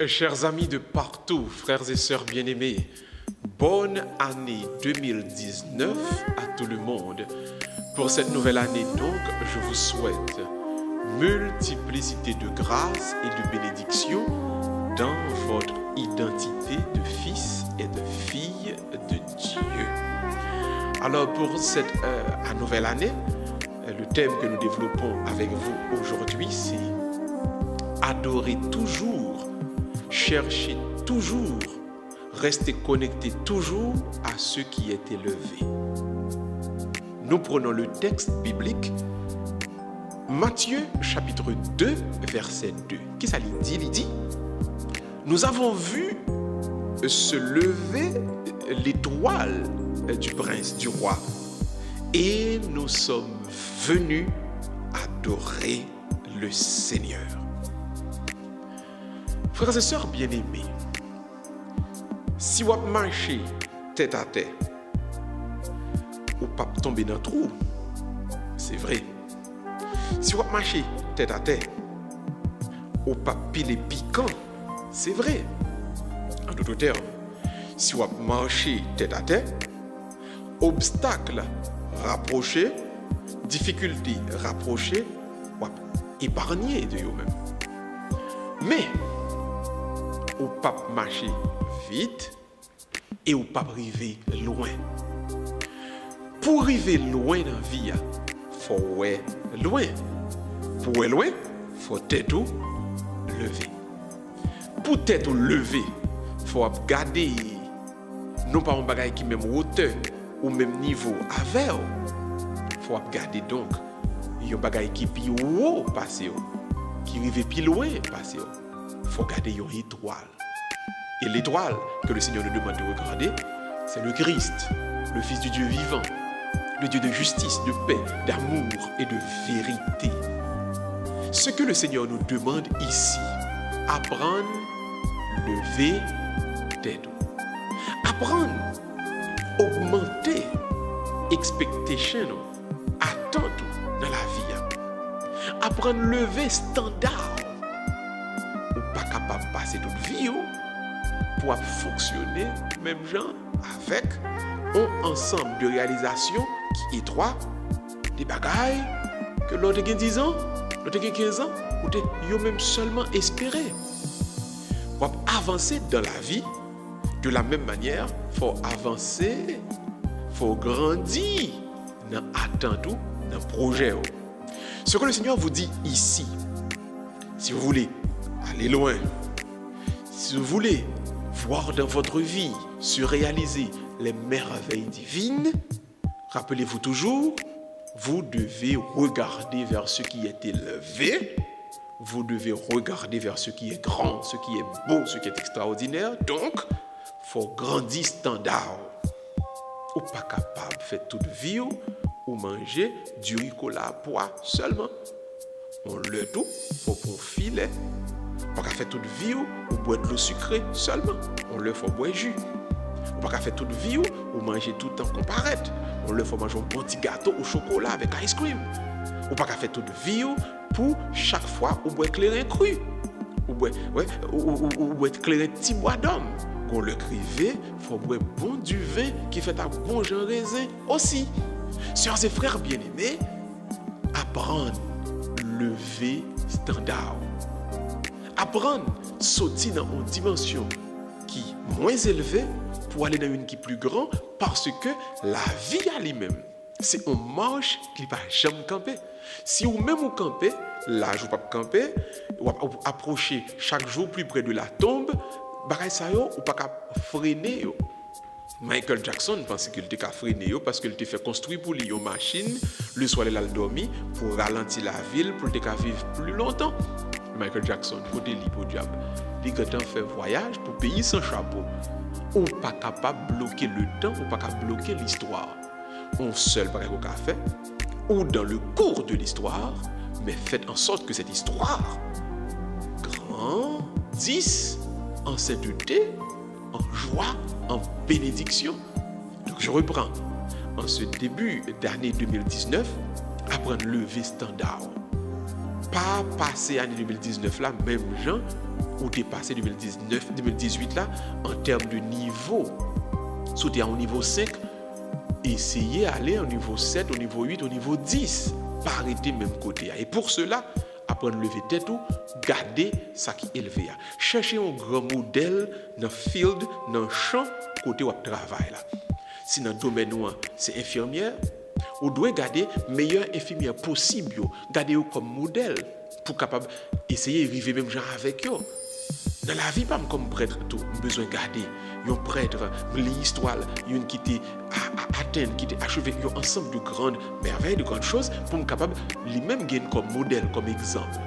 Chers amis de partout, frères et sœurs bien-aimés, bonne année 2019 à tout le monde. Pour cette nouvelle année donc, je vous souhaite multiplicité de grâces et de bénédictions dans votre identité de fils et de fille de Dieu. Alors pour cette nouvelle année, le thème que nous développons avec vous aujourd'hui, c'est adorer toujours, chercher toujours, rester connecté toujours à ce qui est élevé. Nous prenons le texte biblique, Matthieu chapitre 2, verset 2. Qu'est-ce qu'il dit? Il dit, nous avons vu se lever l'étoile du prince, du roi, et nous sommes venus adorer le Seigneur. Frères et sœurs bien-aimés, si vous marchez tête à tête, ou pas tomber dans le trou, c'est vrai. Si vous marchez tête à tête, ou pas piler piquant, c'est vrai. En d'autres termes, si vous marchez tête à tête, obstacle rapproché, difficulté rapprochée, ou épargner de vous-même. Mais, ou pas marcher vite et ou pas arriver loin. Pour arriver loin dans la vie, il faut aller loin. Pour aller loin, il faut être levé. Pour être levé, il faut garder non pas un bagage qui même hauteur ou même niveau avec. Il faut garder donc un bagage qui plus haut passer, qui arrive plus loin passer. Il faut garder une étoile. Et l'étoile que le Seigneur nous demande de regarder, c'est le Christ, le Fils du Dieu vivant, le Dieu de justice, de paix, d'amour et de vérité. Ce que le Seigneur nous demande ici, apprendre, lever tête. Apprendre, augmenter, expectation, attendre dans la vie. Apprendre, lever standard. Ou pas capable de passer toute vie pour fonctionner, même gens, avec un ensemble de réalisations qui est étroit, des bagailles que l'autre a 10 ans, l'autre a 15 ans, ou même seulement espérer. Pour avancer dans la vie, de la même manière, il faut avancer, il faut grandir dans l'attente, dans le projet. Ce que le Seigneur vous dit ici, si vous voulez aller loin, si vous voulez voir dans votre vie se réaliser les merveilles divines, rappelez-vous toujours, vous devez regarder vers ce qui est élevé, vous devez regarder vers ce qui est grand, ce qui est beau, ce qui est extraordinaire. Donc, il faut grandir standard. Ou pas capable de faire toute vie ou manger du ricola à pois seulement. On le tout, il faut pour filet. Pas qu'à faire toute vie ou boire de l'eau sucrée seulement. On le faut boire jus. Pas qu'à faire toute vie ou manger tout le temps qu'on paraît. On le faut manger un bon petit gâteau au chocolat avec ice cream. Ou pas qu'à faire toute vie pour chaque fois ou boire clairin cru. Ou boire clairin petit bois d'homme. Qu'on le crive, faut boire bon du vin qui fait un bon genre raisin aussi. Sœurs et frères bien-aimés, apprendre lever standard. Apprendre sauter dans une dimension qui est moins élevée pour aller dans une qui est plus grande parce que la vie à lui-même, c'est une marche qui ne va jamais camper. Si vous même vous campez, là je ne vais pas camper, vous approchez chaque jour plus près de la tombe, bagay ça yo ou pas freiner yo. Michael Jackson pensait qu'il était freiner yo parce qu'il était fait construire pour lui une machine, le soir il a dormi pour ralentir la ville pour qu'il vivre plus longtemps. Michael Jackson, côté libre au diable. Il a fait voyage pour payer sans chapeau. On n'est pas capable de bloquer le temps, on n'est pas capable de bloquer l'histoire. On seul pas qu'on a fait, ou dans le cours de l'histoire, mais faites en sorte que cette histoire grandisse en sainteté, en joie, en bénédiction. Donc je reprends. En ce début d'année 2019, apprendre à lever standard. Pas passer l'année 2019 là, même gens, où tu es passé 2018 là, en termes de niveau. Si tu es au niveau 5, essayez d'aller au niveau 7, au niveau 8, au niveau 10. Pas arrêter même côté. Et pour cela, apprendre à lever tête ou garder ça qui est élevé. Cherchez un grand modèle dans le field, dans le champ, côté où vous travaillez là. Si dans le domaine c'est infirmière, vous devez garder la meilleure infirmière possible, garder comme modèle pour capable essayer de vivre même genre avec eux. Dans la vie, pas comme prêtre, tout, besoin de garder un prêtre, l'histoire, une qui était à Athènes, qui était achevé, un ensemble de grandes merveilles, de grandes choses, pour me capable lui-même gagner comme modèle, comme exemple.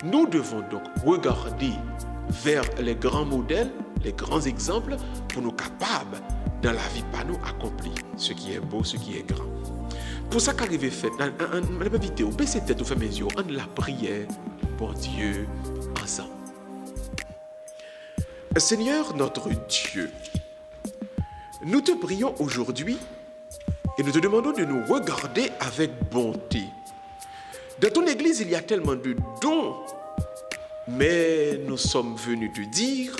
Nous devons donc regarder vers les grands modèles, les grands exemples, pour nous capables, dans la vie, pas nous accomplir ce qui est beau, ce qui est grand. Pour ça qu'arrive fait, dans la vidéo, baissez tête, ou fait mes yeux, en la prière pour Dieu ensemble. Seigneur notre Dieu, nous te prions aujourd'hui et nous te demandons de nous regarder avec bonté. Dans ton église, il y a tellement de dons, mais nous sommes venus te dire,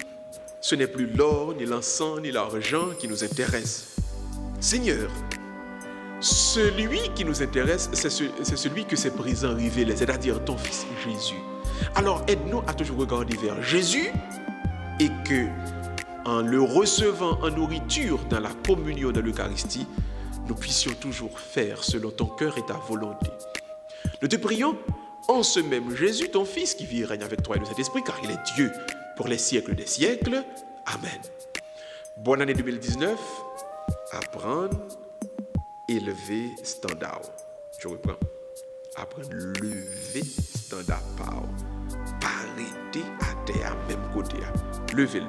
ce n'est plus l'or, ni l'encens, ni l'argent qui nous intéresse. Seigneur, celui qui nous intéresse, c'est celui que ces présents révélent, c'est-à-dire ton Fils Jésus. Alors aide-nous à toujours regarder vers Jésus et que, en le recevant en nourriture dans la communion de l'Eucharistie, nous puissions toujours faire selon ton cœur et ta volonté. Nous te prions en ce même Jésus, ton Fils, qui vit et règne avec toi et le Saint-Esprit, car il est Dieu pour les siècles des siècles. Amen. Bonne année 2019. Apprendre, élever, standard. Je reprends. Apprendre, lever, standard. Pas arrêter à terre, même côté. Lever,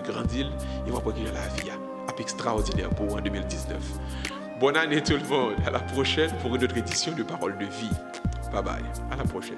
grandir, et on va prendre la vie. Extraordinaire pour vous en 2019. Bonne année tout le monde. À la prochaine pour une autre édition de Parole de vie. Bye bye. À la prochaine.